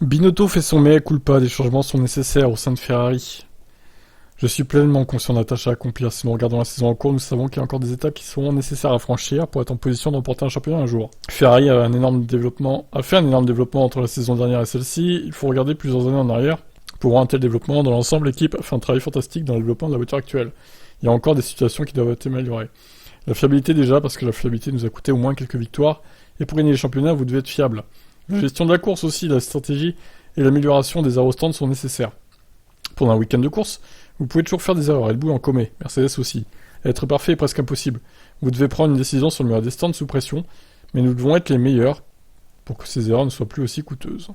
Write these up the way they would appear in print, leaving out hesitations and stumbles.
Binotto fait son mea culpa, des changements sont nécessaires au sein de Ferrari. Je suis pleinement conscient de la tâche à accomplir. Si nous regardons la saison en cours, nous savons qu'il y a encore des étapes qui seront nécessaires à franchir pour être en position d'emporter un championnat un jour. Ferrari a fait un énorme développement entre la saison dernière et celle-ci. Il faut regarder plusieurs années en arrière pour voir un tel développement. Dans l'ensemble, l'équipe a fait un travail fantastique dans le développement de la voiture actuelle. Il y a encore des situations qui doivent être améliorées. La fiabilité déjà, parce que la fiabilité nous a coûté au moins quelques victoires. Et pour gagner les championnats, vous devez être fiable. La gestion de la course aussi, la stratégie et l'amélioration des aérostands sont nécessaires. Pendant un week-end de course, vous pouvez toujours faire des erreurs, Red Bull en commet, Mercedes aussi. Être parfait est presque impossible. Vous devez prendre une décision sur le meilleur des stands sous pression, mais nous devons être les meilleurs pour que ces erreurs ne soient plus aussi coûteuses.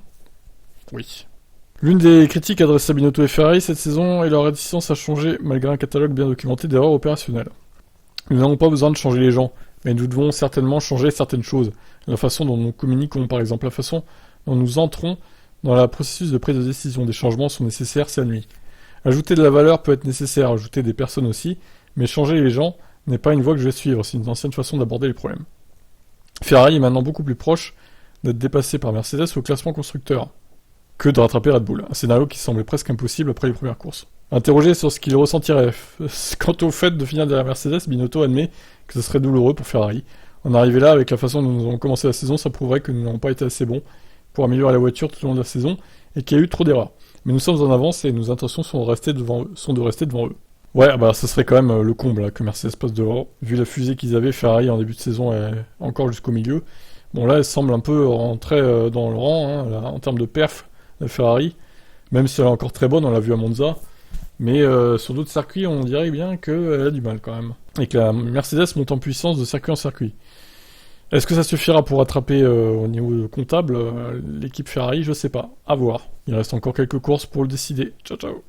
Oui. L'une des critiques adressées à Binotto et Ferrari cette saison est leur réticence à changer malgré un catalogue bien documenté d'erreurs opérationnelles. Nous n'avons pas besoin de changer les gens, mais nous devons certainement changer certaines choses. La façon dont nous communiquons, par exemple, la façon dont nous entrons dans le processus de prise de décision. Des changements sont nécessaires, ça nuit. Ajouter de la valeur peut être nécessaire, ajouter des personnes aussi, mais changer les gens n'est pas une voie que je vais suivre, c'est une ancienne façon d'aborder les problèmes. Ferrari est maintenant beaucoup plus proche d'être dépassé par Mercedes au classement constructeur que de rattraper Red Bull, un scénario qui semblait presque impossible après les premières courses. Interrogé sur ce qu'il ressentirait quant au fait de finir derrière Mercedes, Binotto admet que ce serait douloureux pour Ferrari. En arriver là, avec la façon dont nous avons commencé la saison, ça prouverait que nous n'avons pas été assez bons pour améliorer la voiture tout au long de la saison et qu'il y a eu trop d'erreurs. Mais nous sommes en avance et nos intentions sont de rester devant eux. Ouais, bah ça serait quand même le comble là, que Mercedes passe devant. Vu la fusée qu'ils avaient, Ferrari en début de saison est encore jusqu'au milieu. Bon là, elle semble un peu rentrer dans le rang hein, là, en termes de perf, la Ferrari. Même si elle est encore très bonne, on l'a vu à Monza. Mais sur d'autres circuits, on dirait bien qu'elle a du mal quand même. Et que la Mercedes monte en puissance de circuit en circuit. Est-ce que ça suffira pour attraper au niveau comptable l'équipe Ferrari? Je sais pas. À voir. Il reste encore quelques courses pour le décider. Ciao ciao.